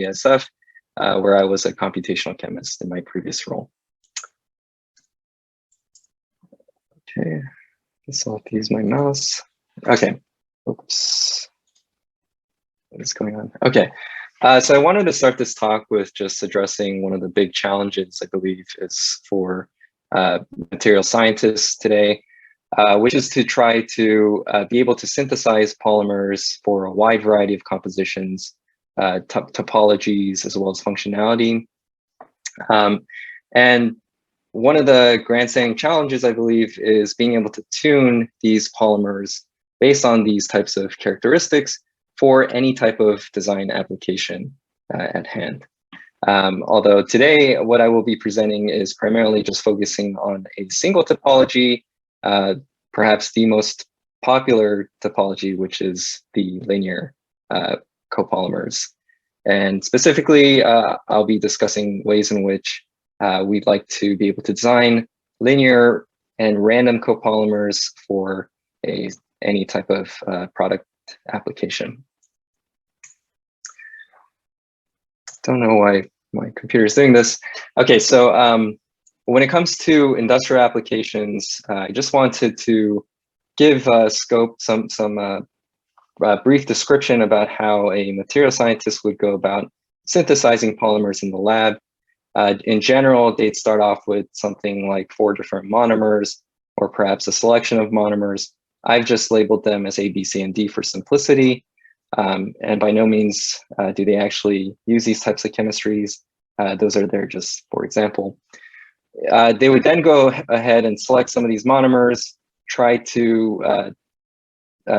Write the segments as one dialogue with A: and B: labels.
A: BSF, where I was a computational chemist in my previous role. Okay, guess I'll have to use my mouse. Okay, oops. What is going on? Okay, so I wanted to start this talk with just addressing one of the big challenges I believe is for material scientists today, which is to try to be able to synthesize polymers for a wide variety of compositions, topologies, as well as functionality. And one of the grandstanding challenges, I believe, is being able to tune these polymers based on these types of characteristics for any type of design application at hand. Although today, what I will be presenting is primarily just focusing on a single topology, perhaps the most popular topology, which is the linear copolymers. And specifically, I'll be discussing ways in which we'd like to be able to design linear and random copolymers for any type of product application. Don't know why my computer is doing this. Okay, so when it comes to industrial applications, I just wanted to give scope some brief description about how a material scientist would go about synthesizing polymers in the lab. In general, they'd start off with something like 4 different monomers, or perhaps a selection of monomers. I've just labeled them as A, B, C, and D for simplicity. And by no means do they actually use these types of chemistries. Those are there just for example. They would then go ahead and select some of these monomers, try to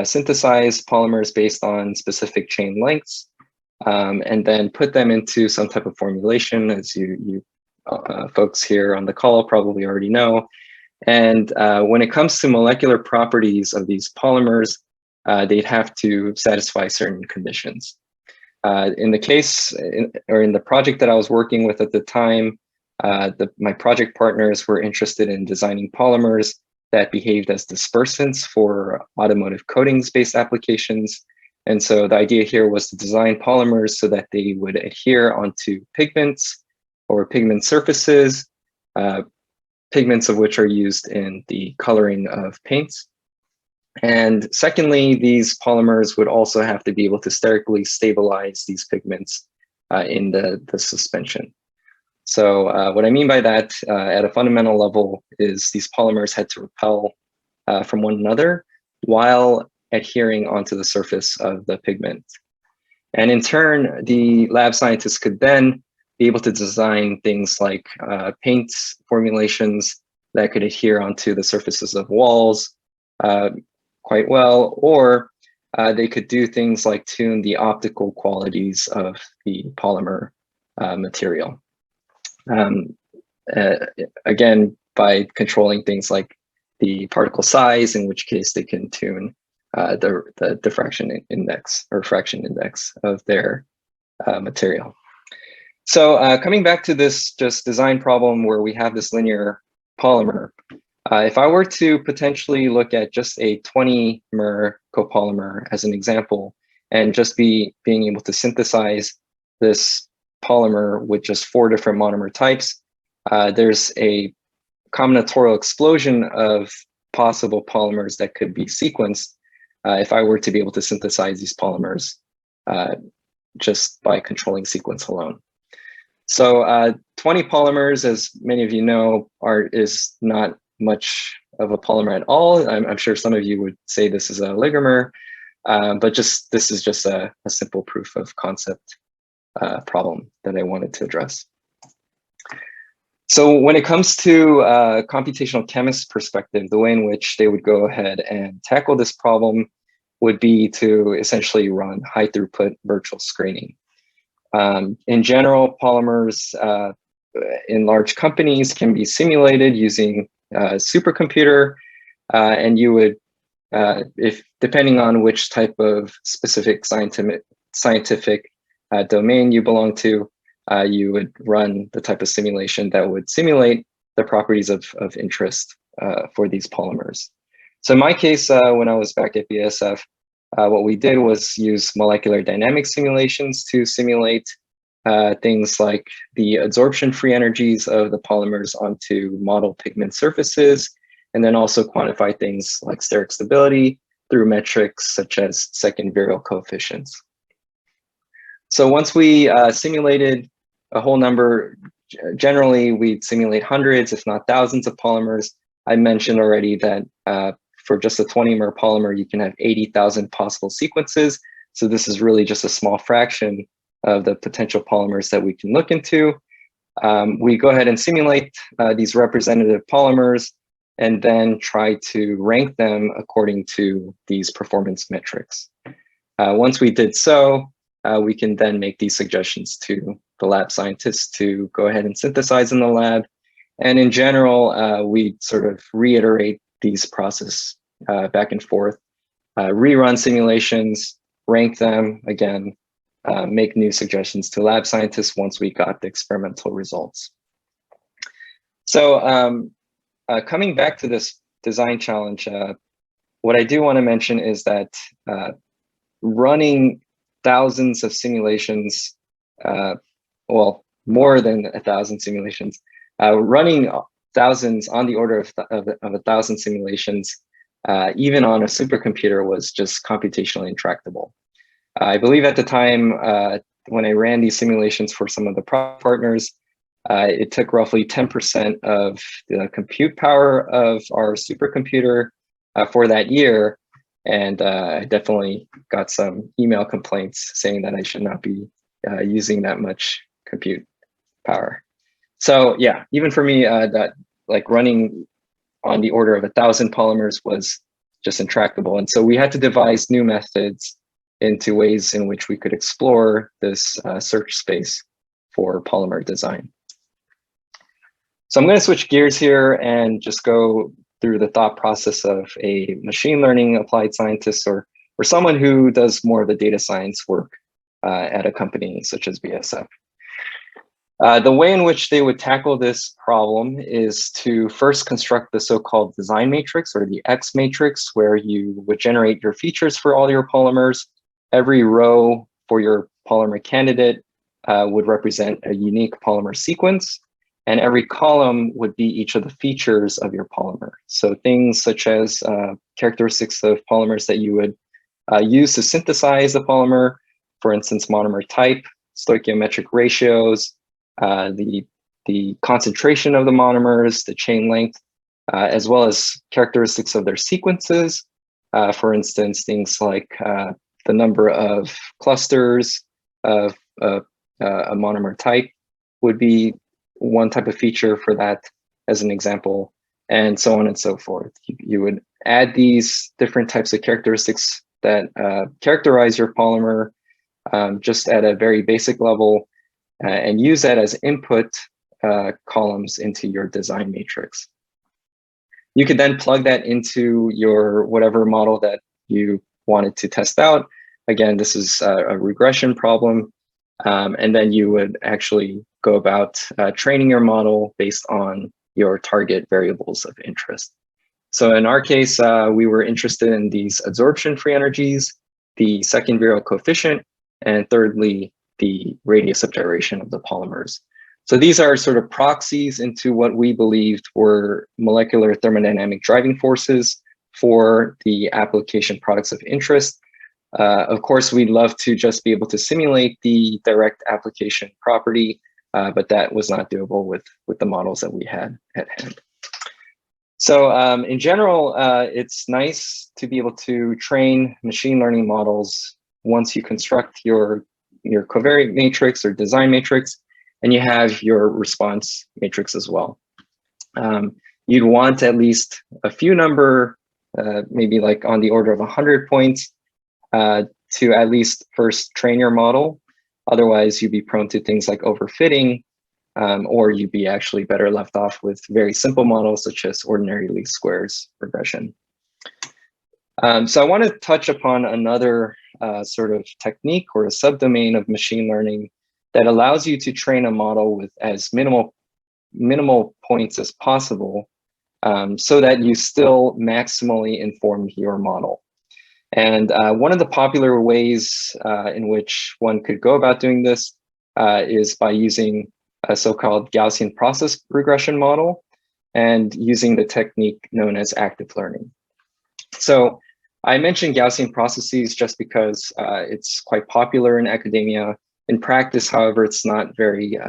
A: synthesize polymers based on specific chain lengths, and then put them into some type of formulation, as you folks here on the call probably already know. And when it comes to molecular properties of these polymers, they'd have to satisfy certain conditions. In the case, or in the project that I was working with at the time, my project partners were interested in designing polymers that behaved as dispersants for automotive coatings-based applications. And so the idea here was to design polymers so that they would adhere onto pigments or pigment surfaces, pigments of which are used in the coloring of paints. And secondly, these polymers would also have to be able to sterically stabilize these pigments in the suspension. So what I mean by that at a fundamental level is these polymers had to repel from one another while adhering onto the surface of the pigment. And in turn, the lab scientists could then be able to design things like paint formulations that could adhere onto the surfaces of walls quite well, or they could do things like tune the optical qualities of the polymer material. Again, by controlling things like the particle size, in which case they can tune the diffraction index or fraction index of their material. So coming back to this just design problem where we have this linear polymer, if I were to potentially look at just a 20-mer copolymer as an example, and just being able to synthesize this polymer with just 4 different monomer types, there's a combinatorial explosion of possible polymers that could be sequenced if I were to be able to synthesize these polymers just by controlling sequence alone. So 20 polymers, as many of you know, is not much of a polymer at all. I'm sure some of you would say this is a oligomer, but this is just a simple proof of concept problem that I wanted to address. So when it comes to computational chemists' perspective, the way in which they would go ahead and tackle this problem would be to essentially run high throughput virtual screening. In general, polymers in large companies can be simulated using a supercomputer, and you would, if depending on which type of specific scientific domain you belong to, you would run the type of simulation that would simulate the properties of interest for these polymers. So in my case, when I was back at BASF, what we did was use molecular dynamic simulations to simulate things like the absorption free energies of the polymers onto model pigment surfaces, and then also quantify things like steric stability through metrics such as second virial coefficients. So once we simulated a whole number, generally we'd simulate hundreds, if not thousands of polymers. I mentioned already that for just a 20-mer polymer, you can have 80,000 possible sequences. So this is really just a small fraction of the potential polymers that we can look into. We go ahead and simulate these representative polymers and then try to rank them according to these performance metrics. Once we did so, we can then make these suggestions to the lab scientists to go ahead and synthesize in the lab. And in general, we sort of reiterate these process back and forth, rerun simulations, rank them again, make new suggestions to lab scientists once we got the experimental results. So coming back to this design challenge, what I do want to mention is that running thousands of simulations, well, more than 1,000 simulations, running thousands on the order of 1,000 simulations, even on a supercomputer, was just computationally intractable. I believe at the time when I ran these simulations for some of the partners, it took roughly 10% of the compute power of our supercomputer for that year. And I definitely got some email complaints saying that I should not be using that much compute power. So yeah, even for me, that like running on the order of 1,000 polymers was just intractable. And so we had to devise new methods into ways in which we could explore this search space for polymer design. So I'm going to switch gears here and just go through the thought process of a machine learning applied scientist or someone who does more of the data science work at a company such as BASF. The way in which they would tackle this problem is to first construct the so-called design matrix or the X matrix, where you would generate your features for all your polymers. Every row for your polymer candidate would represent a unique polymer sequence, and every column would be each of the features of your polymer. So things such as characteristics of polymers that you would use to synthesize the polymer, for instance, monomer type, stoichiometric ratios, the concentration of the monomers, the chain length, as well as characteristics of their sequences. For instance, things like the number of clusters of a monomer type would be one type of feature for that as an example, and so on and so forth. You would add these different types of characteristics that characterize your polymer just at a very basic level and use that as input columns into your design matrix. You could then plug that into your whatever model that you wanted to test out. Again, this is a regression problem. And then you would actually go about training your model based on your target variables of interest. So in our case, we were interested in these absorption free energies, the second virial coefficient, and thirdly, the radius of gyration of the polymers. So these are sort of proxies into what we believed were molecular thermodynamic driving forces for the application products of interest. Of course, we'd love to just be able to simulate the direct application property, but that was not doable with the models that we had at hand. So in general, it's nice to be able to train machine learning models once you construct your covariate matrix or design matrix, and you have your response matrix as well. You'd want at least a few number, maybe like on the order of 100 points, to at least first train your model. Otherwise, you'd be prone to things like overfitting, or you'd be actually better left off with very simple models such as ordinary least squares regression. So I want to touch upon another sort of technique or a subdomain of machine learning that allows you to train a model with as minimal points as possible, so that you still maximally inform your model. And one of the popular ways in which one could go about doing this is by using a so-called Gaussian process regression model and using the technique known as active learning. So I mentioned Gaussian processes just because it's quite popular in academia. In practice, however, it's not very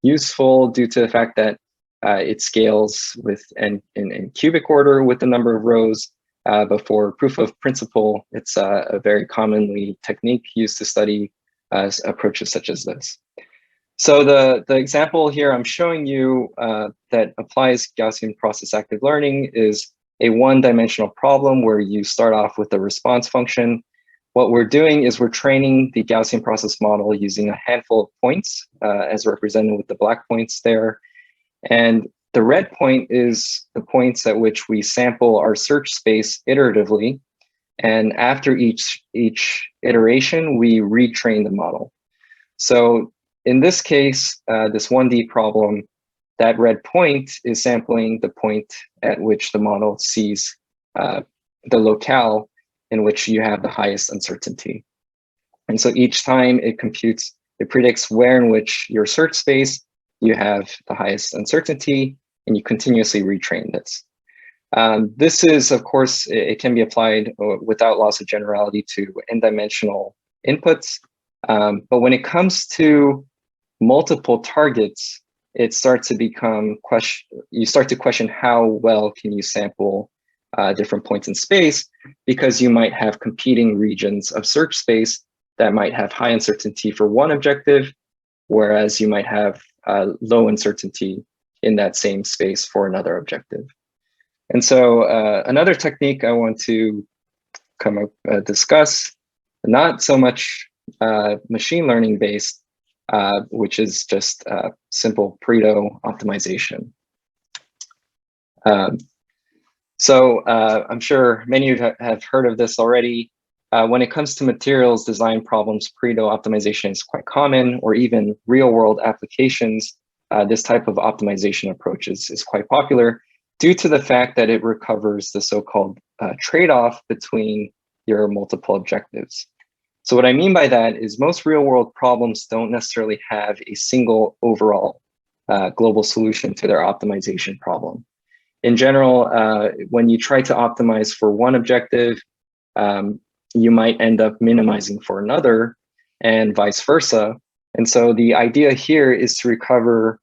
A: useful due to the fact that it scales with in cubic order with the number of rows. But for proof of principle, it's a very commonly technique used to study approaches such as this. So the example here I'm showing you that applies Gaussian process active learning is a one-dimensional problem where you start off with a response function. What we're doing is we're training the Gaussian process model using a handful of points as represented with the black points there. And the red point is the points at which we sample our search space iteratively. And after each iteration, we retrain the model. So in this case, this 1D problem, that red point is sampling the point at which the model sees the locale in which you have the highest uncertainty. And so each time it predicts where in which your search space you have the highest uncertainty, and you continuously retrain this. This is, of course, it can be applied without loss of generality to n-dimensional inputs. But when it comes to multiple targets, it starts to become you start to question how well can you sample different points in space, because you might have competing regions of search space that might have high uncertainty for one objective, whereas you might have low uncertainty in that same space for another objective. And so another technique I want to discuss, not so much machine learning based, which is just simple Pareto optimization. So I'm sure many of you have heard of this already. When it comes to materials design problems, Pareto optimization is quite common, or even real world applications, this type of optimization approach is quite popular due to the fact that it recovers the so-called trade-off between your multiple objectives. So what I mean by that is most real world problems don't necessarily have a single overall global solution to their optimization problem. In general, when you try to optimize for one objective, you might end up minimizing for another and vice versa. And so the idea here is to recover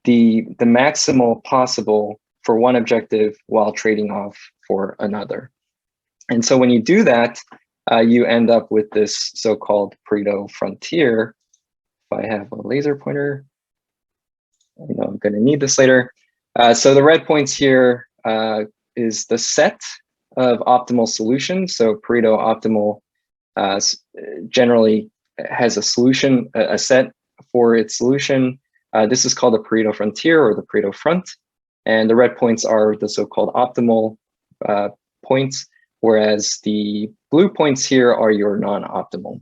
A: the maximal possible for one objective while trading off for another. And so when you do that, you end up with this so-called Pareto frontier. If I have a laser pointer, I know I'm going to need this later. So the red points here is the set of optimal solutions. So Pareto optimal generally has a solution, a set for its solution. This is called the Pareto frontier or the Pareto front. And the red points are the so-called optimal points, whereas the blue points here are your non-optimal.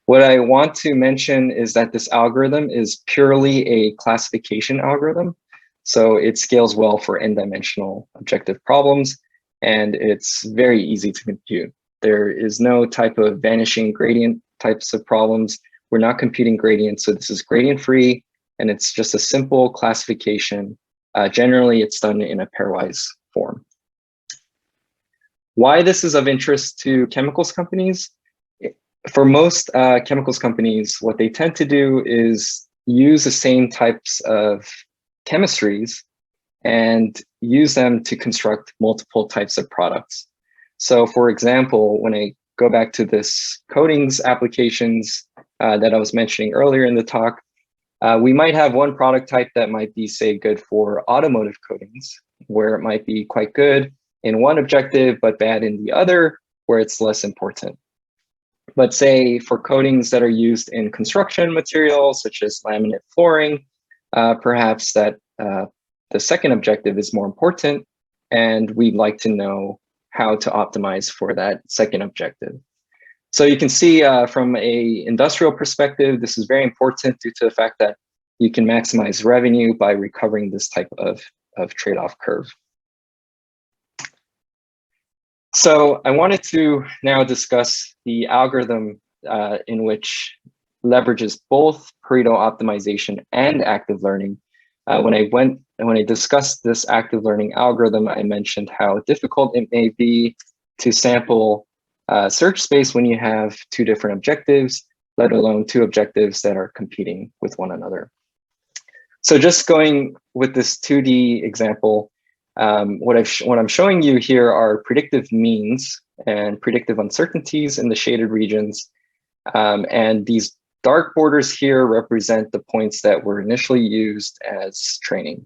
A: What I want to mention is that this algorithm is purely a classification algorithm. So it scales well for n-dimensional objective problems, and it's very easy to compute. There is no type of vanishing gradient types of problems. We're not computing gradients, so this is gradient free, and it's just a simple classification. Generally, it's done in a pairwise form. Why this is of interest to chemicals companies? For most chemicals companies, what they tend to do is use the same types of chemistries and use them to construct multiple types of products. So for example, when I go back to this coatings applications that I was mentioning earlier in the talk, we might have one product type that might be, say, good for automotive coatings, where it might be quite good in one objective, but bad in the other, where it's less important. But say for coatings that are used in construction materials, such as laminate flooring, perhaps that the second objective is more important, and we'd like to know how to optimize for that second objective. So you can see from a industrial perspective, this is very important due to the fact that you can maximize revenue by recovering this type of trade-off curve. So I wanted to now discuss the algorithm in which leverages both Pareto optimization and active learning. When I discussed this active learning algorithm, I mentioned how difficult it may be to sample search space when you have two different objectives, let alone two objectives that are competing with one another. So just going with this 2D example, what I'm showing you here are predictive means and predictive uncertainties in the shaded regions. And these dark borders here represent the points that were initially used as training.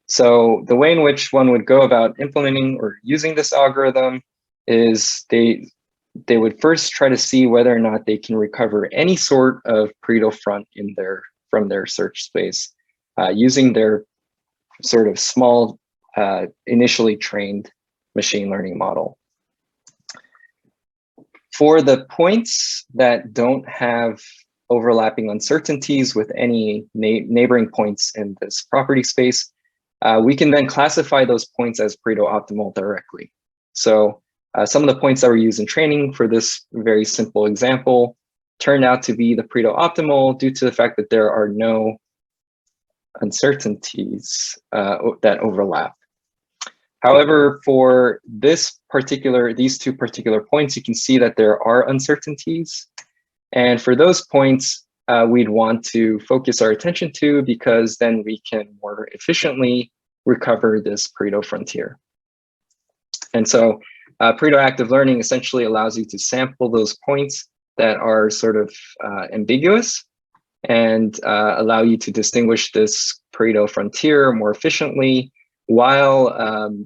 A: So the way in which one would go about implementing or using this algorithm is they would first try to see whether or not they can recover any sort of Pareto front from their search space using their sort of small initially trained machine learning model. For the points that don't have overlapping uncertainties with any neighboring points in this property space, we can then classify those points as Pareto optimal directly. So some of the points that were used in training for this very simple example turned out to be the Pareto optimal due to the fact that there are no uncertainties that overlap. However, for these two particular points, you can see that there are uncertainties. And for those points, we'd want to focus our attention to, because then we can more efficiently recover this Pareto frontier. And so Pareto active learning essentially allows you to sample those points that are sort of ambiguous and allow you to distinguish this Pareto frontier more efficiently while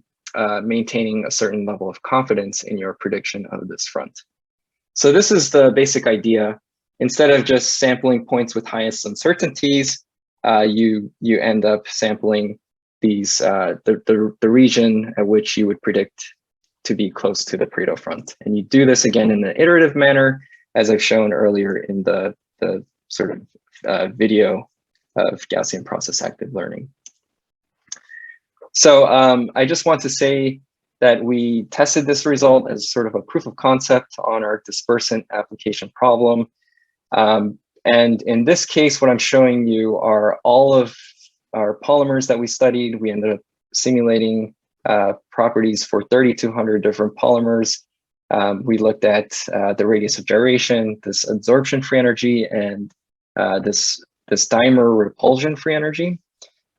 A: maintaining a certain level of confidence in your prediction of this front. So this is the basic idea. Instead of just sampling points with highest uncertainties, you end up sampling these the region at which you would predict to be close to the Pareto front. And you do this again in an iterative manner, as I've shown earlier in the sort of video of Gaussian process active learning. So I just want to say that we tested this result as sort of a proof of concept on our dispersant application problem. And in this case, what I'm showing you are all of our polymers that we studied. We ended up simulating properties for 3,200 different polymers. We looked at the radius of gyration, this absorption free energy, and this dimer repulsion free energy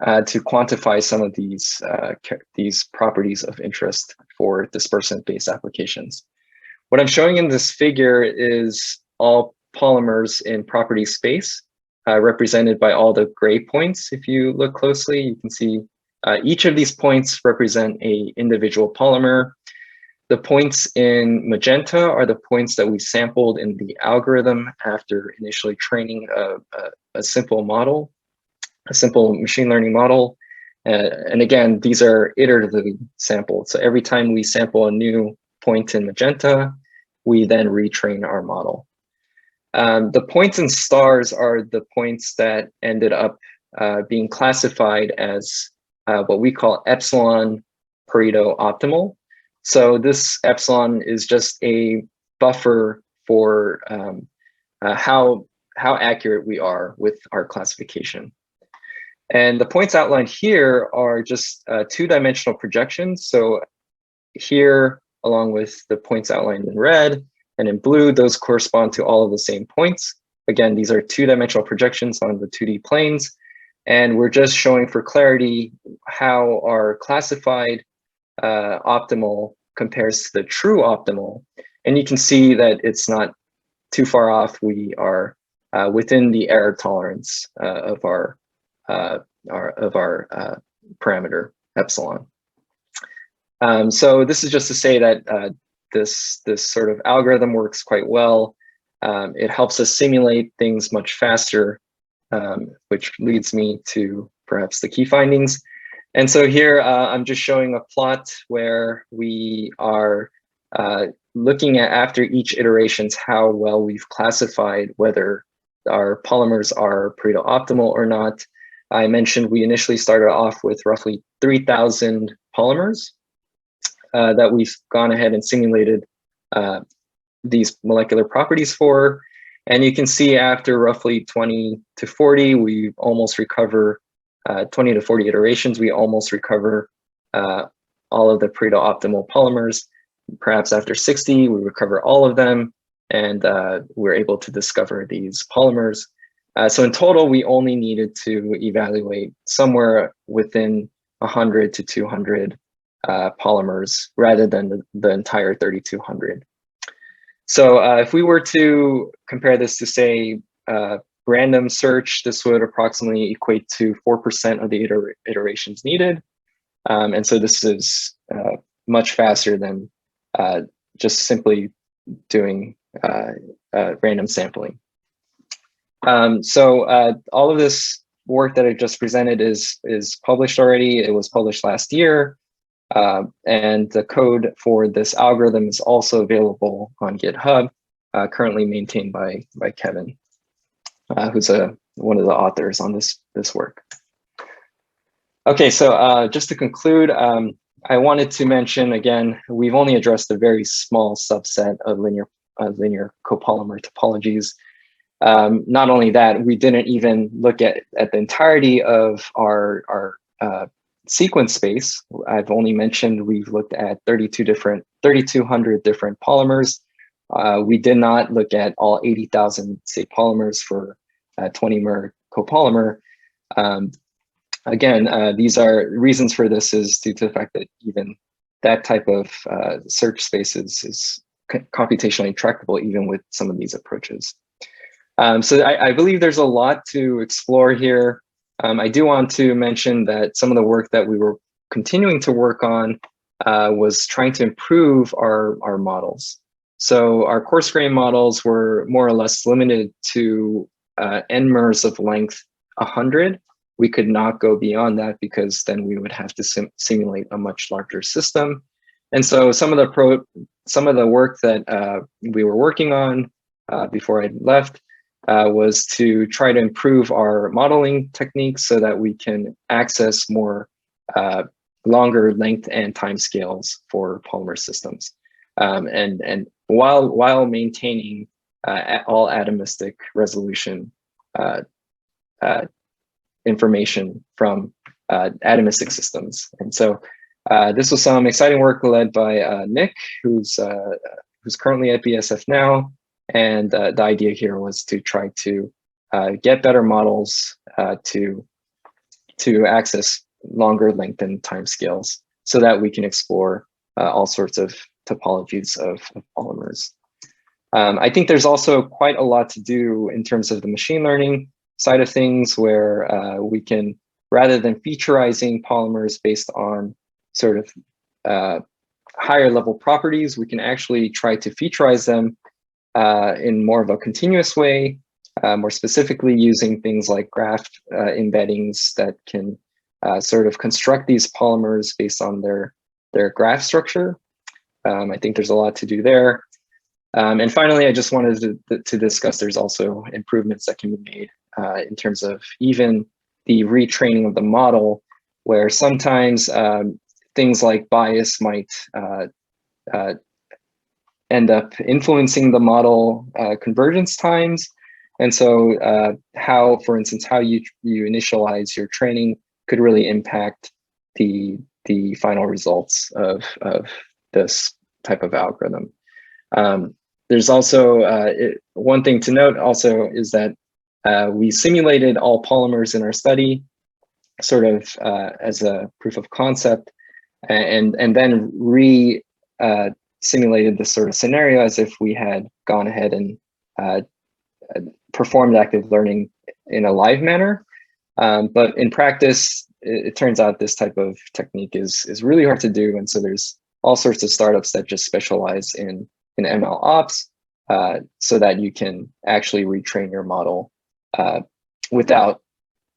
A: to quantify some of these properties of interest for dispersant-based applications. What I'm showing in this figure is all polymers in property space, represented by all the gray points. If you look closely, you can see each of these points represent an individual polymer. The points in magenta are the points that we sampled in the algorithm after initially training a simple model, a simple machine learning model. And again, these are iteratively sampled. So every time we sample a new point in magenta, we then retrain our model. The points in stars are the points that ended up being classified as what we call epsilon Pareto optimal. So this epsilon is just a buffer for how accurate we are with our classification. And the points outlined here are just two-dimensional projections. So here, along with the points outlined in red and in blue, those correspond to all of the same points. Again, these are two-dimensional projections on the 2D planes. And we're just showing for clarity how our classified optimal compares to the true optimal. And you can see that it's not too far off. We are within the error tolerance of our parameter epsilon. So this is just to say that this sort of algorithm works quite well. It helps us simulate things much faster, which leads me to perhaps the key findings. And so here I'm just showing a plot where we are looking at, after each iterations, how well we've classified whether our polymers are Pareto optimal or not. I mentioned we initially started off with roughly 3,000 polymers that we've gone ahead and simulated these molecular properties for. And you can see after roughly 20 to 40, we almost recover 20 to 40 iterations, we almost recover all of the Pareto optimal polymers. Perhaps after 60, we recover all of them, and we're able to discover these polymers. So in total, we only needed to evaluate somewhere within 100 to 200 polymers rather than the entire 3,200. So if we were to compare this to, say, random search, this would approximately equate to 4% of the iterations needed. And so this is much faster than just simply doing random sampling. So all of this work that I just presented is published already. It was published last year. And the code for this algorithm is also available on GitHub, currently maintained by Kevin, who's one of the authors on this work. Okay, so just to conclude, I wanted to mention again, we've only addressed a very small subset of linear copolymer topologies. Not only that, we didn't even look at the entirety of our sequence space. I've only mentioned we've looked at 3,200 different polymers. We did not look at all 80,000, say, polymers for 20-mer copolymer. Again, these are reasons for this is due to the fact that even that type of search space is computationally tractable even with some of these approaches. So I believe there's a lot to explore here. I do want to mention that some of the work that we were continuing to work on was trying to improve our models. So our coarse grain models were more or less limited to n-mers of length 100. We could not go beyond that because then we would have to simulate a much larger system. And so some of the work that we were working on before I left was to try to improve our modeling techniques so that we can access more longer length and time scales for polymer systems, and while maintaining all atomistic resolution information from atomistic systems. And so this was some exciting work led by Nick, who's currently at BSF now. And the idea here was to try to get better models to access longer length and time scales so that we can explore all sorts of topologies of polymers. I think there's also quite a lot to do in terms of the machine learning side of things where we can, rather than featurizing polymers based on sort of higher level properties, we can actually try to featurize them in more of a continuous way, more specifically using things like graph embeddings that can sort of construct these polymers based on their graph structure. I think there's a lot to do there. And finally, I just wanted to discuss there's also improvements that can be made in terms of even the retraining of the model, where sometimes things like bias might end up influencing the model convergence times. And so how, for instance, how you initialize your training could really impact the final results of this type of algorithm. There's also one thing to note also is that we simulated all polymers in our study sort of as a proof of concept, and then simulated this sort of scenario as if we had gone ahead and performed active learning in a live manner. But in practice, it turns out this type of technique is really hard to do. And so there's all sorts of startups that just specialize in ML ops so that you can actually retrain your model without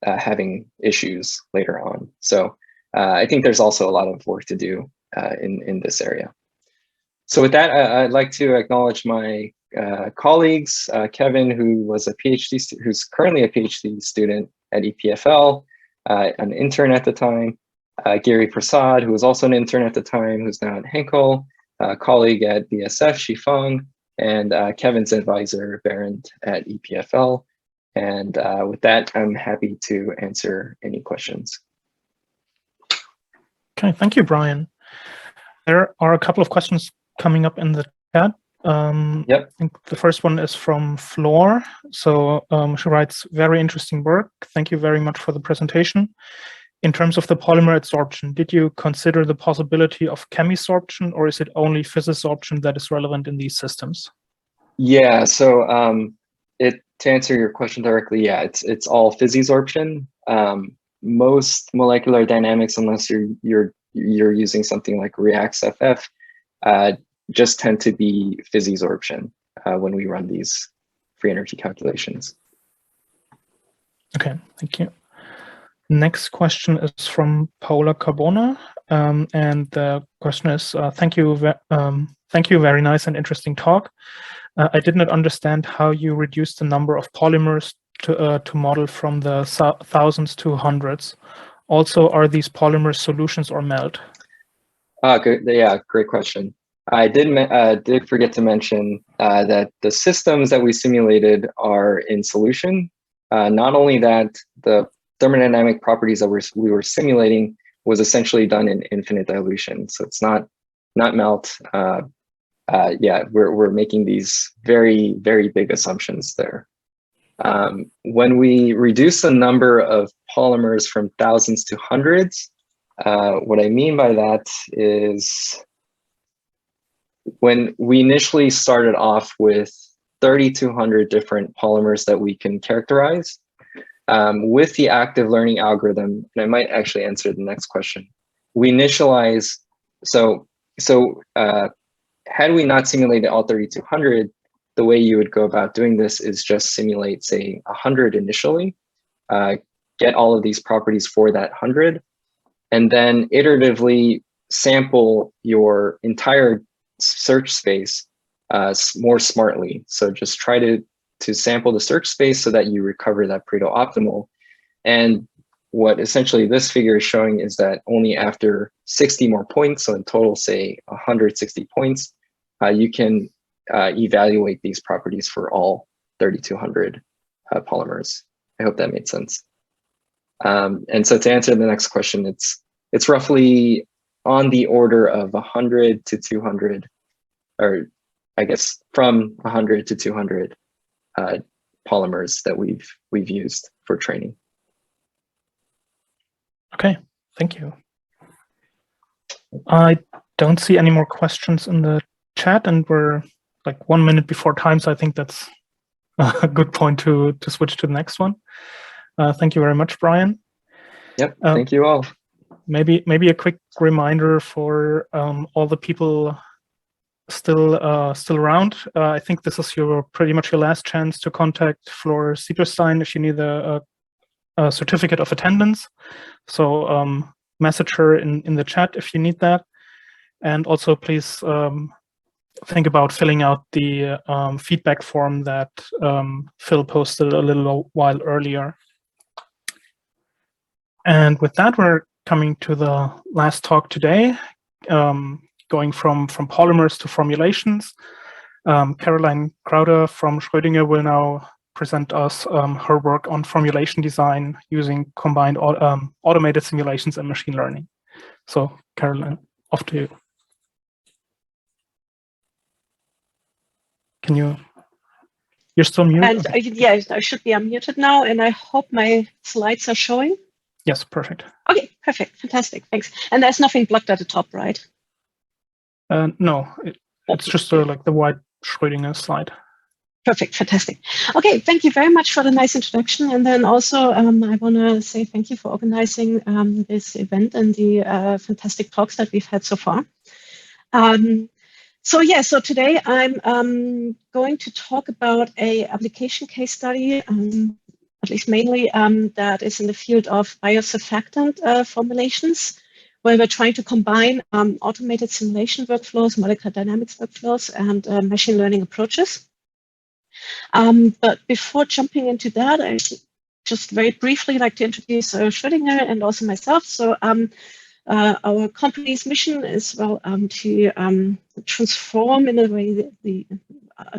A: having issues later on. So I think there's also a lot of work to do in this area. So with that, I'd like to acknowledge my colleagues, Kevin, who's currently a PhD student at EPFL, an intern at the time, Gary Prasad, who was also an intern at the time, who's now at Henkel, a colleague at BSF, Shifeng, and Kevin's advisor, Berend at EPFL. And with that, I'm happy to answer any questions.
B: Okay, thank you, Brian. There are a couple of questions coming up in the chat.
A: Yep.
B: I think the first one is from Floor. So she writes, very interesting work. Thank you very much for the presentation. In terms of the polymer adsorption, did you consider the possibility of chemisorption, or is it only physisorption that is relevant in these systems?
A: Yeah, so to answer your question directly, yeah, it's all physisorption. Most molecular dynamics, unless you're using something like ReactFF, just tend to be physisorption when we run these free energy calculations.
B: Okay, thank you. Next question is from Paola Carbona, and the question is, thank you, very nice and interesting talk. I did not understand how you reduced the number of polymers to model from the thousands to hundreds. Also, are these polymers solutions or melt?
A: Good. Yeah, great question. I did forget to mention that the systems that we simulated are in solution. Not only that, the thermodynamic properties that we were simulating was essentially done in infinite dilution. So it's not melt. Yeah, we're making these very, very big assumptions there. When we reduce the number of polymers from thousands to hundreds, what I mean by that is when we initially started off with 3,200 different polymers that we can characterize, with the active learning algorithm, and I might actually answer the next question, we initialize, had we not simulated all 3,200, the way you would go about doing this is just simulate, say, 100 initially, get all of these properties for that 100, and then iteratively sample your entire search space more smartly. So just try to sample the search space so that you recover that Pareto optimal. And what essentially this figure is showing is that only after 60 more points, so in total, say 160 points, you can evaluate these properties for all 3,200 polymers. I hope that made sense. And so to answer the next question, it's roughly on the order of 100 to 200, or I guess from 100 to 200 polymers that we've used for training.
B: Okay, thank you. I don't see any more questions in the chat, and we're like 1 minute before time, so I think that's a good point to switch to the next one. Thank you very much, Brian.
A: Yep, thank you all.
B: Maybe a quick reminder for all the people still around. I think this is pretty much your last chance to contact Flor Sieberstein if you need a certificate of attendance. So message her in the chat if you need that. And also please think about filling out the feedback form that Phil posted a little while earlier. And with that, we're coming to the last talk today, going from polymers to formulations. Caroline Crowder from Schrödinger will now present us her work on formulation design using combined automated simulations and machine learning. So Caroline, off to you. You're still muted?
C: And okay. Yeah, I should be unmuted now, and I hope my slides are showing.
B: Yes, perfect.
C: Okay, perfect, fantastic, thanks. And there's nothing blocked at the top, right?
B: No, it's just like the white Schrödinger slide.
C: Perfect, fantastic. Okay, thank you very much for the nice introduction. And then also I want to say thank you for organizing this event and the fantastic talks that we've had so far. So today I'm going to talk about a application case study, at least mainly that is in the field of biosurfactant formulations, where we're trying to combine automated simulation workflows, molecular dynamics workflows, and machine learning approaches. But before jumping into that, I just very briefly like to introduce Schrödinger and also myself. So our company's mission is to transform in a way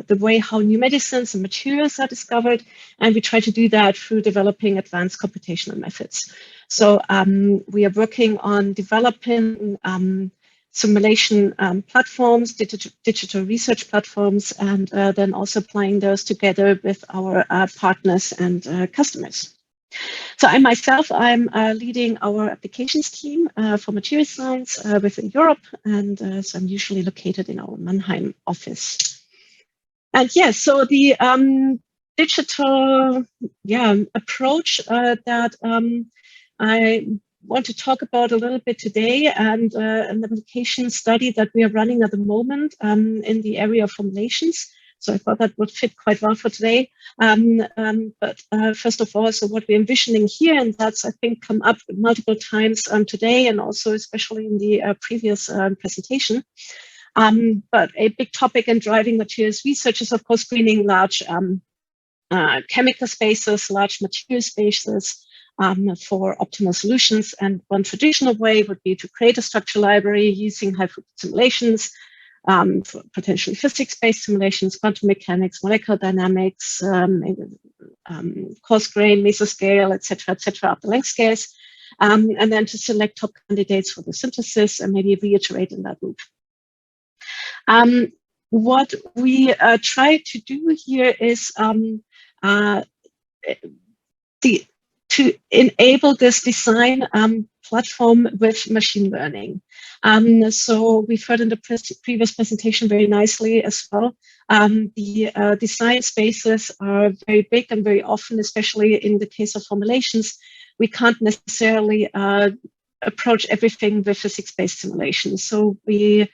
C: the way how new medicines and materials are discovered, and we try to do that through developing advanced computational methods. So we are working on developing simulation platforms, digital research platforms, and then also applying those together with our partners and customers. So I myself, I'm leading our applications team for material science within Europe, and so I'm usually located in our Mannheim office. And yes, so the digital approach that I want to talk about a little bit today, and an application study that we are running at the moment in the area of formulations. So I thought that would fit quite well for today. But first of all, so what we're envisioning here, and that's, I think, come up multiple times today, and also especially in the previous presentation. But a big topic in driving materials research is, of course, screening large chemical spaces, large material spaces, for optimal solutions. And one traditional way would be to create a structure library using high-throughput simulations, for potentially physics-based simulations, quantum mechanics, molecular dynamics, coarse grain, mesoscale, et cetera, up the length scales, and then to select top candidates for the synthesis and maybe reiterate in that loop. What we try to do here is to enable this design platform with machine learning. So we've heard in the previous presentation very nicely as well. The design spaces are very big, and very often, especially in the case of formulations, we can't necessarily approach everything with physics-based simulations. So we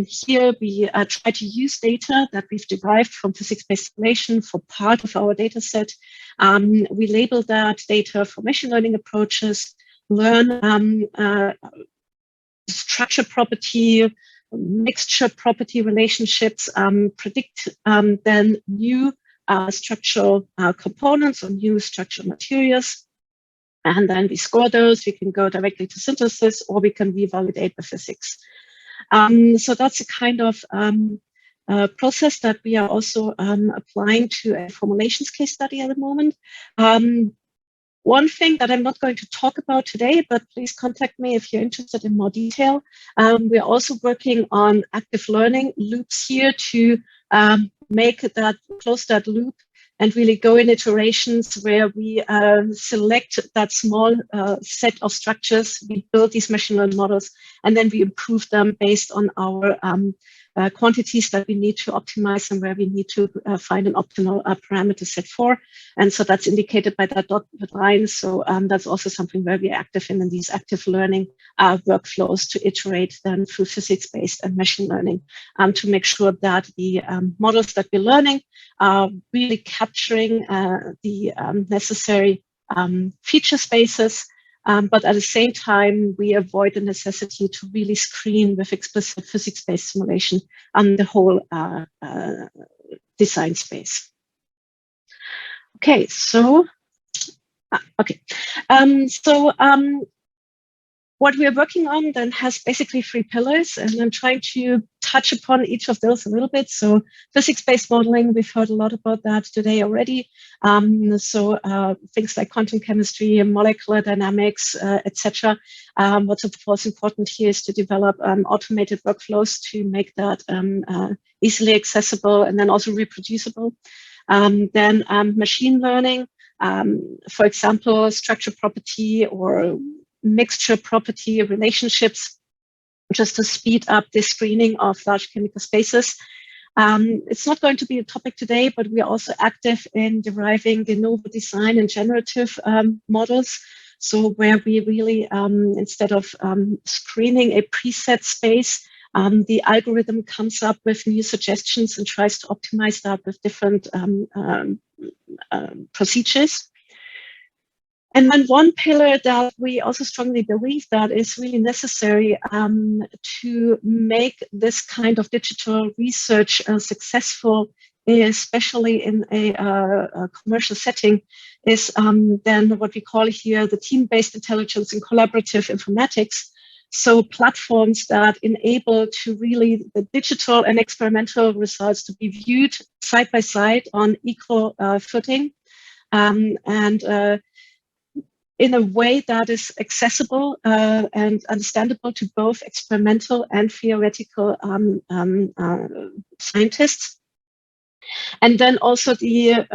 C: here we try to use data that we've derived from physics-based simulation for part of our data set. We label that data for machine learning approaches, learn structure property, mixture property relationships, predict then new structural components or new structural materials. And then we score those. We can go directly to synthesis, or we can revalidate the physics. So that's a kind of process that we are also applying to a formulations case study at the moment. One thing that I'm not going to talk about today, but please contact me if you're interested in more detail. We're also working on active learning loops here to close that loop and really go in iterations where we select that small set of structures, we build these machine learning models, and then we improve them based on our quantities that we need to optimize and where we need to find an optimal parameter set for. And so that's indicated by that dotted line. So that's also something where we're active in these active learning workflows to iterate then through physics-based and machine learning to make sure that the models that we're learning are really capturing the necessary feature spaces. But at the same time, we avoid the necessity to really screen with explicit physics-based simulation on the whole design space. Okay, so what we are working on then has basically 3 pillars, and I'm trying to touch upon each of those a little bit. So physics-based modeling, we've heard a lot about that today already. Things like quantum chemistry and molecular dynamics, etc. What's of course important here is to develop automated workflows to make that easily accessible and then also reproducible. Then machine learning, for example, structure property or mixture property relationships, just to speed up the screening of large chemical spaces. It's not going to be a topic today, but we are also active in deriving de novo design and generative models. So where we really, instead of screening a preset space, the algorithm comes up with new suggestions and tries to optimize that with different procedures. And then one pillar that we also strongly believe that is really necessary to make this kind of digital research successful, especially in a commercial setting, is then what we call here the team-based intelligence and collaborative informatics. So platforms that enable to really the digital and experimental results to be viewed side by side on equal footing, and in a way that is accessible and understandable to both experimental and theoretical scientists. And then also the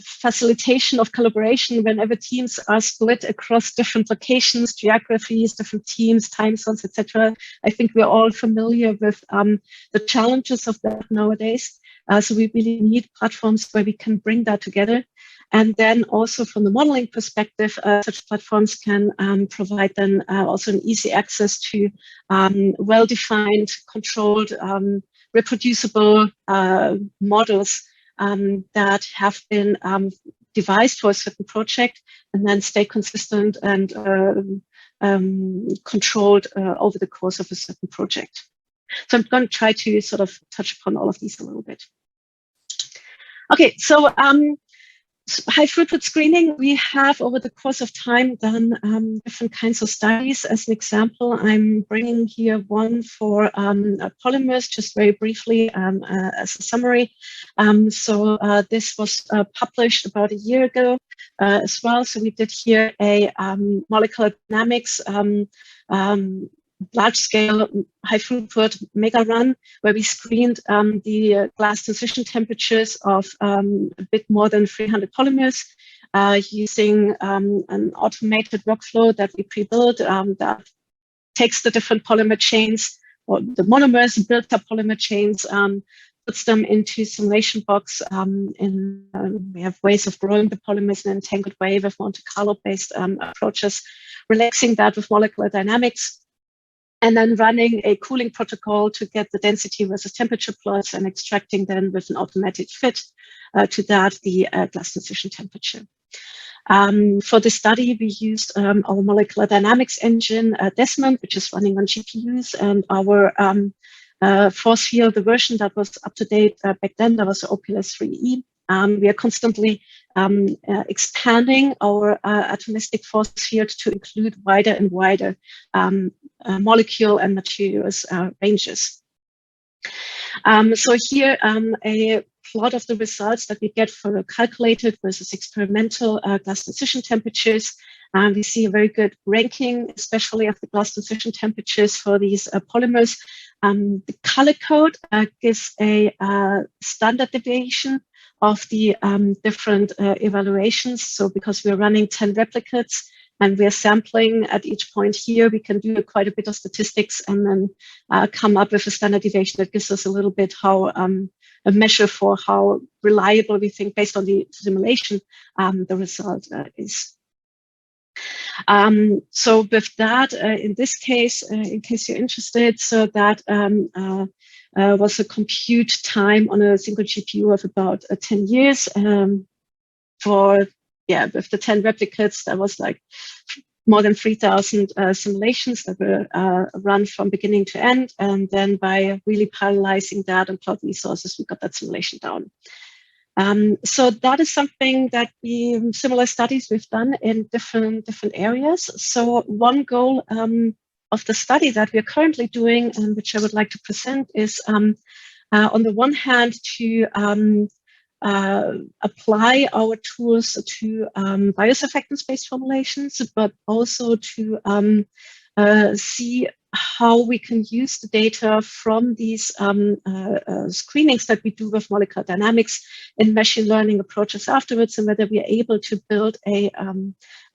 C: facilitation of collaboration whenever teams are split across different locations, geographies, different teams, time zones, etc. I think we're all familiar with the challenges of that nowadays. So we really need platforms where we can bring that together. And then also from the modeling perspective, such platforms can provide then also an easy access to well-defined, controlled, reproducible models that have been devised for a certain project and then stay consistent and controlled over the course of a certain project. So I'm going to try to sort of touch upon all of these a little bit. Okay, so high throughput screening, we have over the course of time done different kinds of studies. As an example, I'm bringing here one for polymers, just very briefly as a summary. So this was published about a year ago as well. So we did here a molecular dynamics large-scale, high-throughput mega run, where we screened the glass transition temperatures of a bit more than 300 polymers using an automated workflow that we pre-built that takes the different polymer chains or the monomers, built up polymer chains, puts them into simulation box. We have ways of growing the polymers in an entangled way with Monte Carlo-based approaches, relaxing that with molecular dynamics, and then running a cooling protocol to get the density versus temperature plots and extracting then with an automatic fit to that the glass transition temperature. For the study, we used our molecular dynamics engine, Desmond, which is running on GPUs, and our force field, the version that was up to date back then, that was the OPLS 3E. We are constantly expanding our atomistic force field to include wider and wider molecule and materials ranges. So here a plot of the results that we get for calculated versus experimental glass transition temperatures. We see a very good ranking, especially of the glass transition temperatures for these polymers. The color code gives a standard deviation of the different evaluations. So because we're running 10 replicates and we're sampling at each point here, we can do quite a bit of statistics and then come up with a standard deviation that gives us a little bit how a measure for how reliable we think based on the simulation the result is. So with that, in this case, in case you're interested, so that was a compute time on a single GPU of about 10 years. For, yeah, with the 10 replicates, that was like more than 3,000 simulations that were run from beginning to end. And then by really parallelizing that and plot resources, we got that simulation down. So that is something that similar studies we've done in different areas. So one goal of the study that we're currently doing, and which I would like to present, is on the one hand to apply our tools to biosurfactants-based formulations, but also to see how we can use the data from these screenings that we do with molecular dynamics in machine learning approaches afterwards, and whether we are able to build a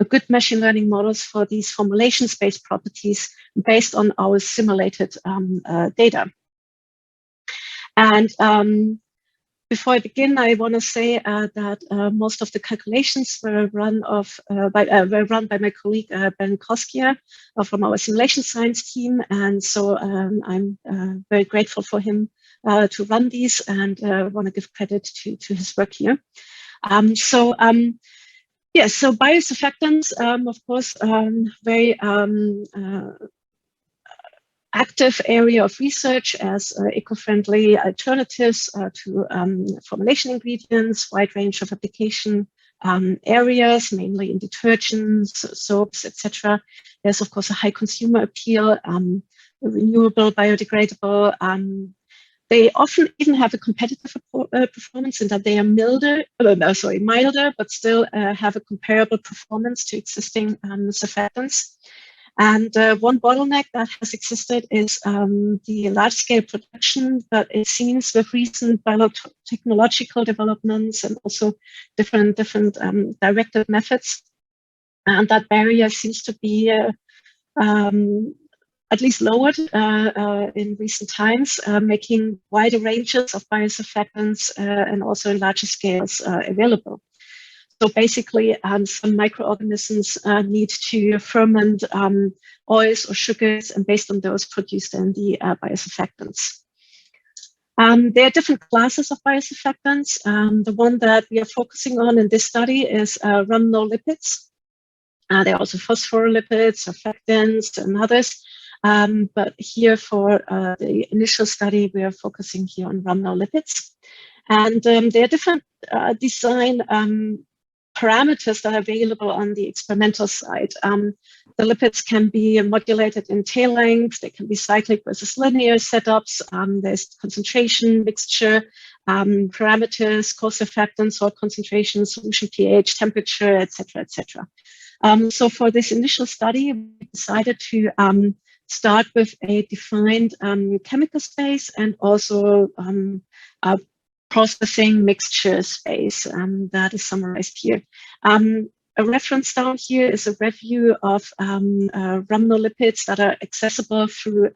C: good machine learning models for these formulation-based properties based on our simulated data. And before I begin, I want to say that most of the calculations were run by my colleague Ben Koskia from our simulation science team, and so I'm very grateful for him to run these, and want to give credit to his work here. Yeah, so biosurfactants, of course, very active area of research as eco-friendly alternatives to formulation ingredients, wide range of application areas, mainly in detergents, soaps, etc. There's, of course, a high consumer appeal, renewable, biodegradable. They often even have a competitive performance in that they are milder, but still have a comparable performance to existing surfactants. And one bottleneck that has existed is the large-scale production, but it seems with recent biotechnological developments and also different directed methods, and that barrier seems to be at least lowered in recent times, making wider ranges of biosurfactants and also in larger scales available. So basically, some microorganisms need to ferment oils or sugars, and based on those, produce then the biosurfactants. There are different classes of biosurfactants. The one that we are focusing on in this study is rhamnolipids. There are also phosphorolipids, surfactants, and others. But here for the initial study, we are focusing here on rhamnolipids. And there are different design parameters that are available on the experimental side. The lipids can be modulated in tail length, they can be cyclic versus linear setups, there's concentration, mixture, parameters, co-surfactants, salt concentration, solution pH, temperature, etc., etc. So for this initial study, we decided to start with a defined chemical space and also a processing mixture space that is summarized here. A reference down here is a review of rhamnolipids that are accessible through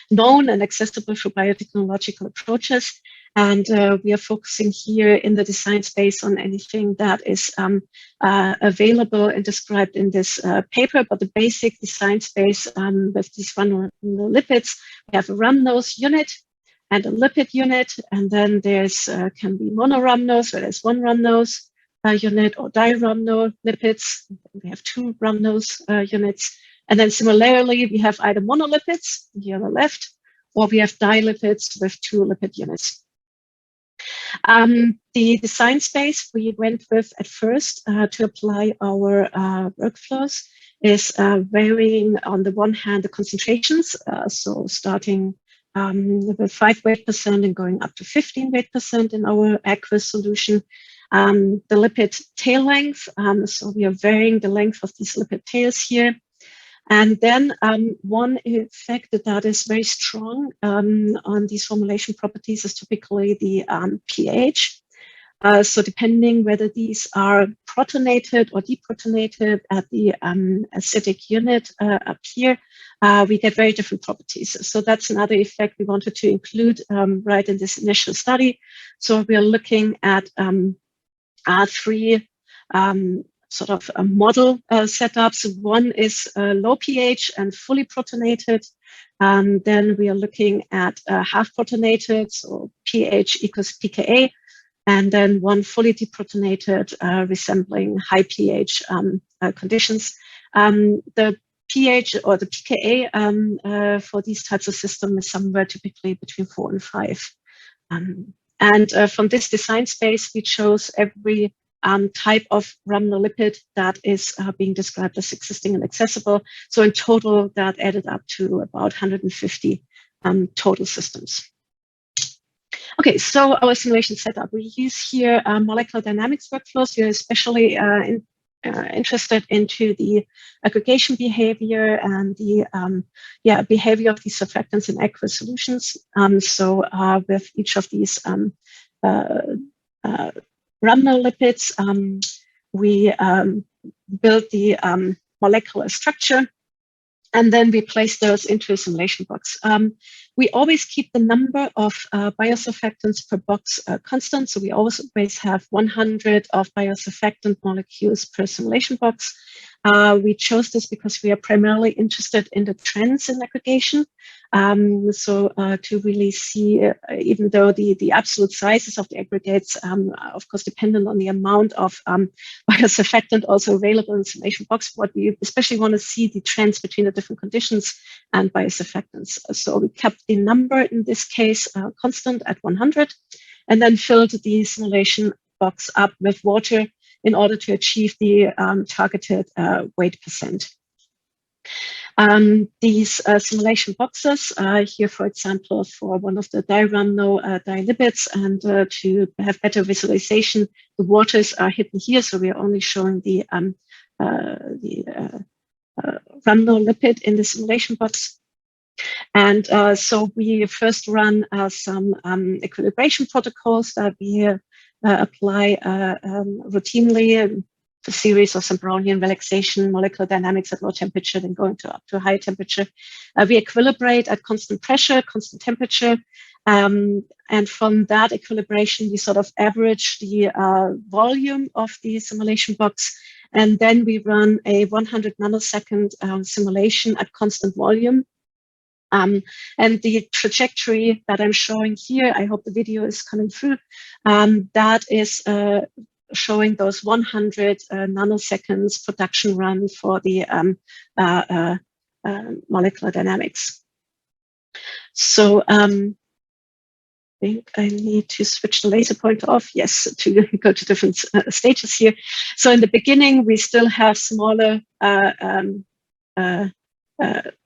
C: known and accessible through biotechnological approaches. And we are focusing here in the design space on anything that is available and described in this paper, but the basic design space with these rhamnolipids, we have a rhamnose unit and a lipid unit, and then there's can be monorhamnose, where there's one rhamnose unit, or dirhamnolipids. We have two rhamnose units. And then similarly, we have either monolipids here on the left, or we have dilipids with two lipid units. The design space we went with at first to apply our workflows is varying on the one hand the concentrations, so starting with 5 weight percent and going up to 15 weight percent in our aqueous solution. The lipid tail length, so we are varying the length of these lipid tails here. And then one effect that is very strong on these formulation properties is typically the pH. So depending whether these are protonated or deprotonated at the acidic unit up here, we get very different properties. So that's another effect we wanted to include right in this initial study. So we are looking at three sort of model setups. One is low pH and fully protonated. Then we are looking at half protonated, so pH equals pKa. And then one fully deprotonated, resembling high pH conditions. The pH or the pKa for these types of systems is somewhere typically between 4 and 5. And from this design space, we chose every type of rhamnolipid that is being described as existing and accessible. So in total, that added up to about 150 total systems. Okay, so our simulation setup. We use here molecular dynamics workflows. We're especially interested into the aggregation behavior and the behavior of these surfactants in aqueous solutions. So with each of these rhamnolipids, we build the molecular structure, and then we place those into a simulation box. We always keep the number of biosurfactants per box constant, so we always have 100 of biosurfactant molecules per simulation box. We chose this because we are primarily interested in the trends in aggregation. To really see, even though the absolute sizes of the aggregates, of course, dependent on the amount of biosurfactant also available in the simulation box, what we especially want to see the trends between the different conditions and biosurfactants. So we kept the number in this case constant at 100, and then filled the simulation box up with water in order to achieve the targeted weight percent. These simulation boxes here, for example, for one of the dirhamno dilipids, and to have better visualization, the waters are hidden here, so we are only showing the rhamnolipid in the simulation box. And so we first run some equilibration protocols that we apply routinely, a series of some Brownian relaxation, molecular dynamics at low temperature, then going up to high temperature. We equilibrate at constant pressure, constant temperature. And from that equilibration, we sort of average the volume of the simulation box. And then we run a 100 nanosecond simulation at constant volume. And the trajectory that I'm showing here, I hope the video is coming through, that is showing those 100 nanoseconds production run for the molecular dynamics. So I think I need to switch the laser pointer off, yes, to go to different stages here. So in the beginning, we still have smaller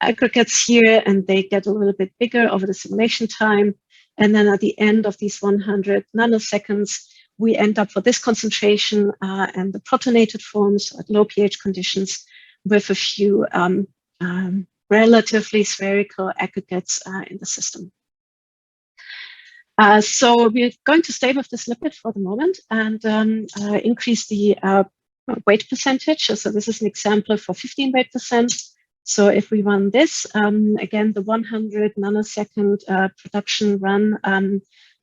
C: aggregates here, and they get a little bit bigger over the simulation time. And then at the end of these 100 nanoseconds, we end up for this concentration and the protonated forms at low pH conditions with a few relatively spherical aggregates in the system. So we're going to stay with this lipid for the moment and increase the weight percentage. So this is an example for 15 weight percent. So if we run this, again, the 100 nanosecond production run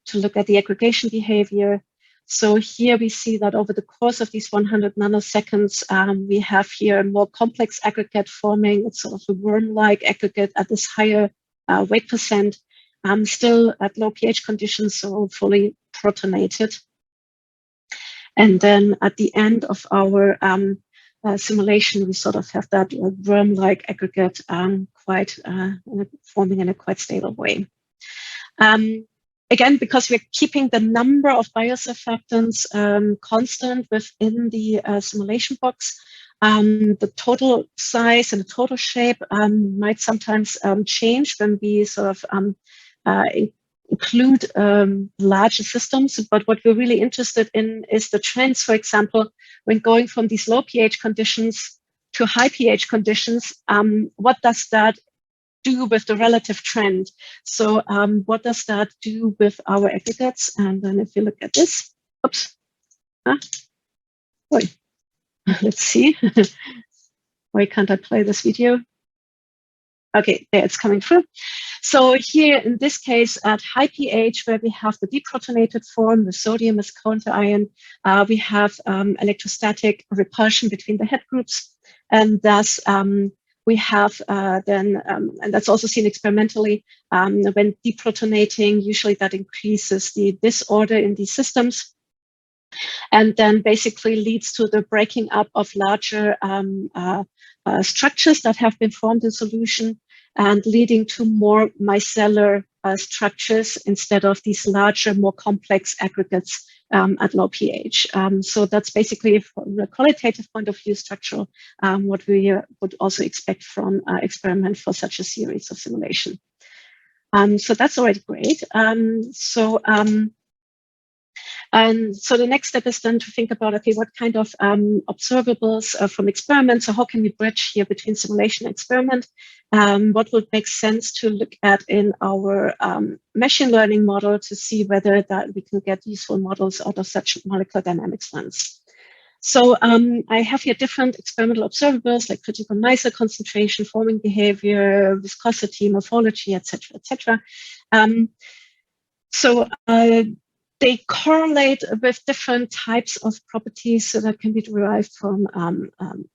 C: to look at the aggregation behavior. So here we see that over the course of these 100 nanoseconds, we have here a more complex aggregate forming. It's sort of a worm-like aggregate at this higher weight percent, still at low pH conditions, so fully protonated. And then at the end of our simulation, we sort of have that worm-like aggregate forming in a quite stable way. Again, because we're keeping the number of biosurfactants constant within the simulation box, the total size and the total shape might sometimes change when we sort of include larger systems. But what we're really interested in is the trends, for example, when going from these low pH conditions to high pH conditions, what does that do with the relative trend? So what does that do with our aggregates? And then if you look at this, oops, let's see. Why can't I play this video? Okay, there it's coming through. So here in this case, at high pH, where we have the deprotonated form, the sodium as counter ion, we have electrostatic repulsion between the head groups. And thus, we have then, and that's also seen experimentally, when deprotonating, usually that increases the disorder in these systems, and then basically leads to the breaking up of larger structures that have been formed in solution, and leading to more micellar structures instead of these larger, more complex aggregates at low pH. So that's basically, from a qualitative point of view, structural, what we would also expect from experiment for such a series of simulation. So that's already great. And so the next step is then to think about, okay, what kind of observables from experiments, so how can we bridge here between simulation and experiment? What would make sense to look at in our machine learning model to see whether that we can get useful models out of such molecular dynamics runs. So I have here different experimental observables like critical Neisser concentration, forming behavior, viscosity, morphology, etc., etc. They correlate with different types of properties that can be derived from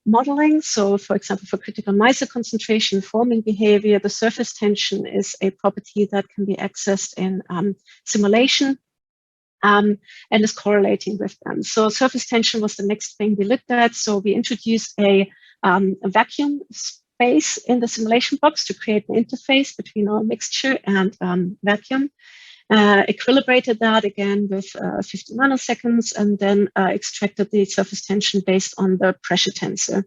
C: modeling. So for example, for critical Neisser concentration, forming behavior, the surface tension is a property that can be accessed in simulation and is correlating with them. So surface tension was the next thing we looked at. So we introduced a vacuum space in the simulation box to create an interface between our mixture and vacuum. equilibrated that again with 50 nanoseconds, and then extracted the surface tension based on the pressure tensor.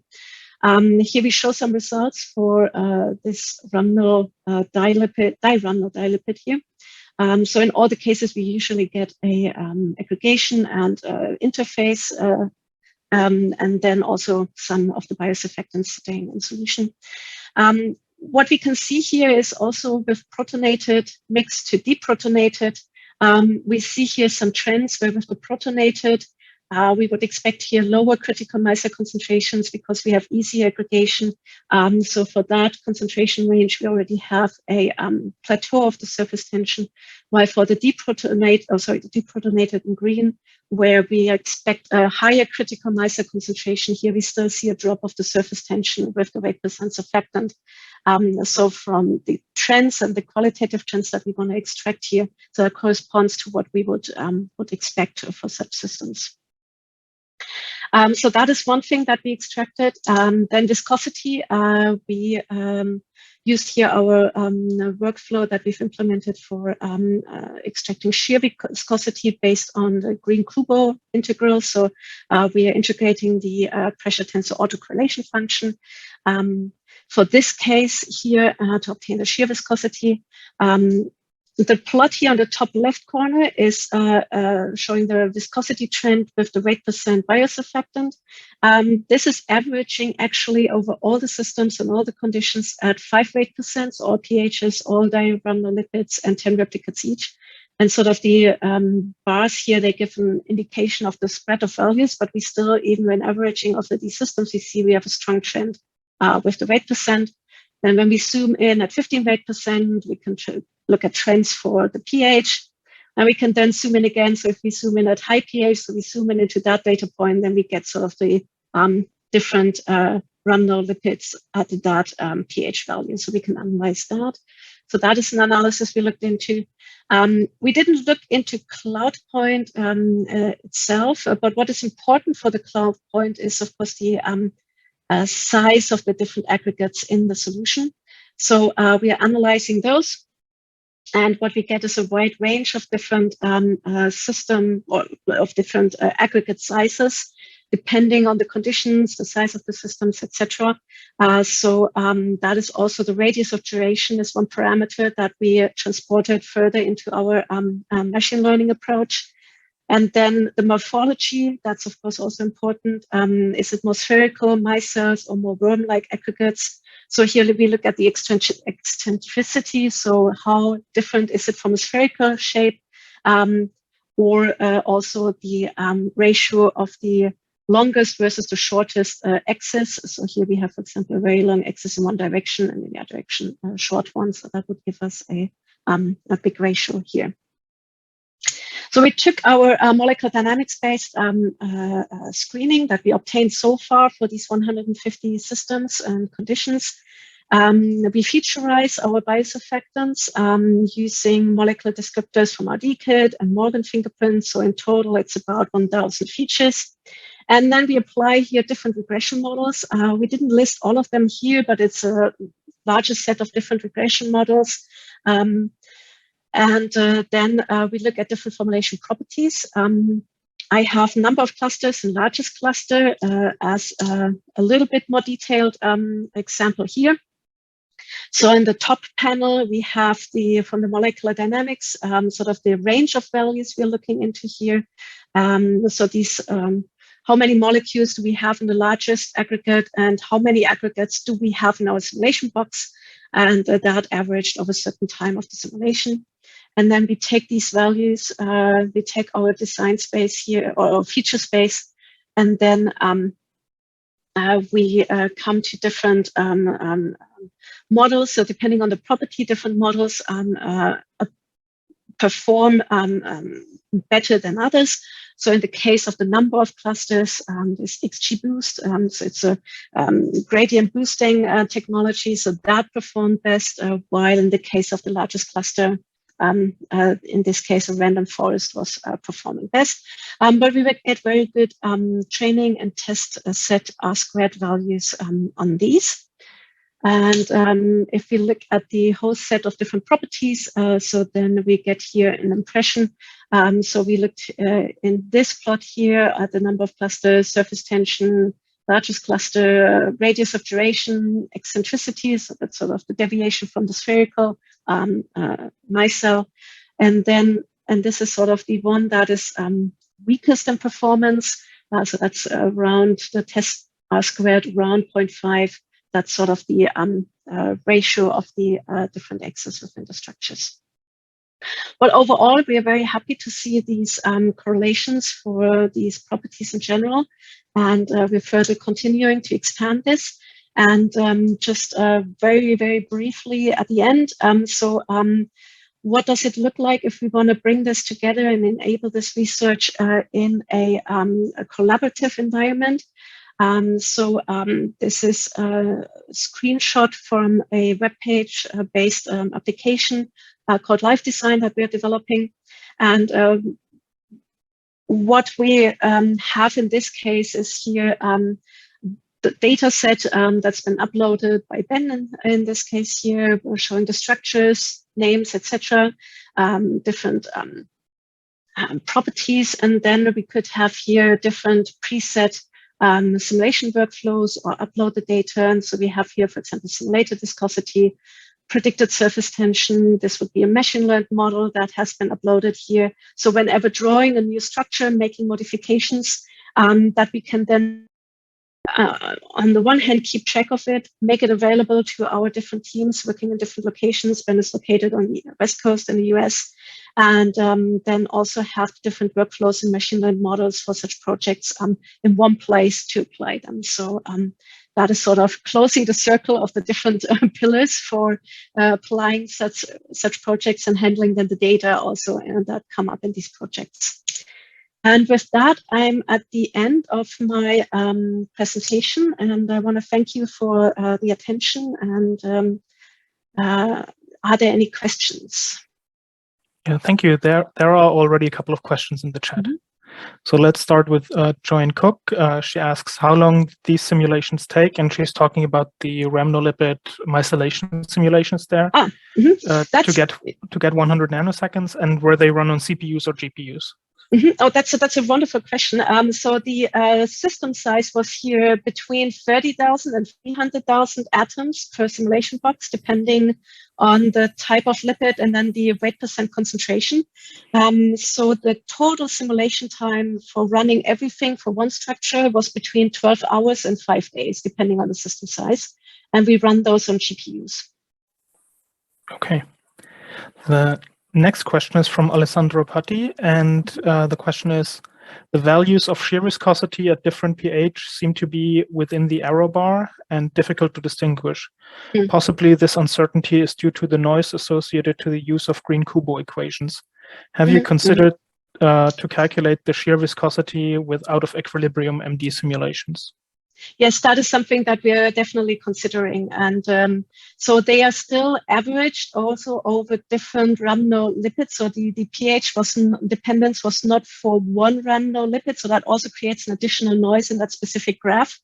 C: Here we show some results for this rhamnol dilipid here. So in all the cases, we usually get a aggregation and interface, and then also some of the biosurfactants staying in solution. What we can see here is also with protonated mixed to deprotonated, we see here some trends where with the protonated, we would expect here lower critical Miser concentrations because we have easy aggregation. So for that concentration range, we already have a plateau of the surface tension, while for the deprotonated in green, where we expect a higher critical Miser concentration, here we still see a drop of the surface tension with the weight percent surfactant. So from the trends and the qualitative trends that we want to extract here, so that corresponds to what we would expect for such systems. So that is one thing that we extracted. Then viscosity, we used here our workflow that we've implemented for extracting shear viscosity based on the green Kubo integral. So we are integrating the pressure tensor autocorrelation function. For this case here, to obtain the shear viscosity, the plot here on the top left corner is showing the viscosity trend with the weight percent biosurfactant. This is averaging actually over all the systems and all the conditions at 5 weight percents, all pHs, all dirhamnolipids, and 10 replicates each. And sort of the bars here, they give an indication of the spread of values, but we still, even when averaging of these systems, we see we have a strong trend with the weight percent. Then when we zoom in at 15 weight percent, we can look at trends for the pH, and we can then zoom in again. So if we zoom in at high pH, so we zoom in into that data point, then we get sort of the different rhamnolipids at that pH value. So we can analyze that. So that is an analysis we looked into. We didn't look into cloud point itself, but what is important for the cloud point is, of course, the size of the different aggregates in the solution. So we are analyzing those. And what we get is a wide range of different system or of different aggregate sizes, depending on the conditions, the size of the systems, etc. So that is also the radius of gyration is one parameter that we transported further into our machine learning approach. And then the morphology, that's of course also important. Is it more spherical, micelles, or more worm-like aggregates? So here we look at the eccentricity. So how different is it from a spherical shape, or also the ratio of the longest versus the shortest axis. So here we have, for example, a very long axis in one direction and in the other direction, a short one. So that would give us a big ratio here. So we took our molecular dynamics-based screening that we obtained so far for these 150 systems and conditions. We featureize our biosurfactants using molecular descriptors from RDKit and Morgan fingerprints. So in total, it's about 1,000 features. And then we apply here different regression models. We didn't list all of them here, but it's a larger set of different regression models. And then we look at different formulation properties. I have number of clusters and largest cluster as a little bit more detailed example here. So in the top panel, we have from the molecular dynamics, sort of the range of values we're looking into here. So these, how many molecules do we have in the largest aggregate, and how many aggregates do we have in our simulation box? And that averaged over a certain time of the simulation. And then we take these values, we take our design space here, or feature space, and then we come to different models. So depending on the property, different models perform better than others. So in the case of the number of clusters, this XGBoost, so it's a gradient boosting technology, so that performed best, while in the case of the largest cluster, in this case, a random forest was performing best. But we would get very good training and test set R-squared values on these. And if we look at the whole set of different properties, so then we get here an impression. So we looked in this plot here at the number of clusters, surface tension, largest cluster, radius of gyration, eccentricity, so that's sort of the deviation from the spherical micelle. And this is sort of the one that is weakest in performance. So that's around the test R squared around 0.5. That's sort of the ratio of the different axes within the structures. Well, overall, we are very happy to see these correlations for these properties in general. And we're further continuing to expand this. And just very, very briefly at the end. What does it look like if we want to bring this together and enable this research in a collaborative environment? This is a screenshot from a web-page-based application called Live Design that we're developing. And what we have in this case is here the data set that's been uploaded by Ben in this case here. We're showing the structures, names, etc., different properties. And then we could have here different preset simulation workflows or upload the data. And so we have here, for example, simulated viscosity, predicted surface tension. This would be a machine learned model that has been uploaded here. So whenever drawing a new structure, making modifications, that we can then, on the one hand, keep track of it, make it available to our different teams working in different locations. Ben is located on the West Coast in the US. And then also have different workflows and machine learned models for such projects in one place to apply them. So that is sort of closing the circle of the different pillars for applying such projects and handling then the data also that come up in these projects. And with that, I'm at the end of my presentation, and I want to thank you for the attention. And are there any questions?
B: Yeah, thank you. There are already a couple of questions in the chat. So let's start with Joanne Cook. She asks how long these simulations take, and she's talking about the rhamnolipid micellation simulations there to get 100 nanoseconds, and where they run on CPUs or GPUs.
C: Oh, that's a wonderful question. So the system size was here between 30,000 and 300,000 atoms per simulation box, depending on the type of lipid and then the weight % concentration. So the total simulation time for running everything for one structure was between 12 hours and 5 days, depending on the system size. And we run those on GPUs.
B: Okay. The next question is from Alessandro Patti, and the question is, the values of shear viscosity at different pH seem to be within the error bar and difficult to distinguish. Possibly this uncertainty is due to the noise associated to the use of Green-Kubo equations. Have you considered to calculate the shear viscosity with out-of-equilibrium MD simulations?
C: Yes, that is something that we are definitely considering. And so they are still averaged also over different rhamnolipids. So the pH dependence was not for one rhamnolipid. So that also creates an additional noise in that specific graph.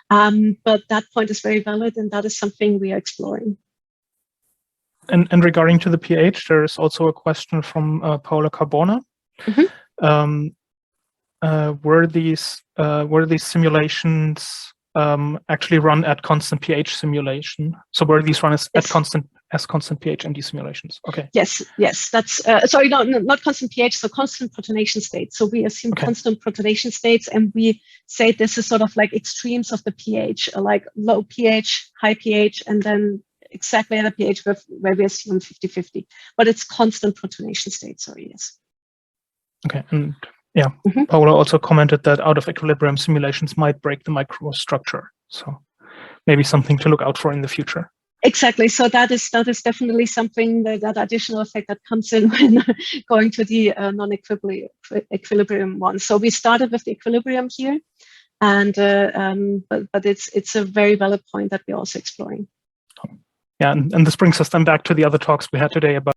C: But that point is very valid, and that is something we are exploring.
B: And regarding to the pH, there is also a question from Paola Carbona. Were these simulations actually run at constant pH simulation? So were these run as constant pH MD simulations? Okay.
C: Yes. That's sorry, no, not constant pH, so constant protonation states. So we assume constant protonation states, and we say this is sort of like extremes of the pH, like low pH, high pH, and then exactly at a pH where we assume 50-50. But it's constant protonation state. Sorry, yes.
B: Okay, and yeah, Paola also commented that out of equilibrium simulations might break the microstructure. So maybe something to look out for in the future.
C: Exactly. So that is definitely something that additional effect that comes in when going to the non-equilibrium one. So we started with the equilibrium here, and but it's a very valid point that we're also exploring.
B: Yeah, and this brings us then back to the other talks we had today about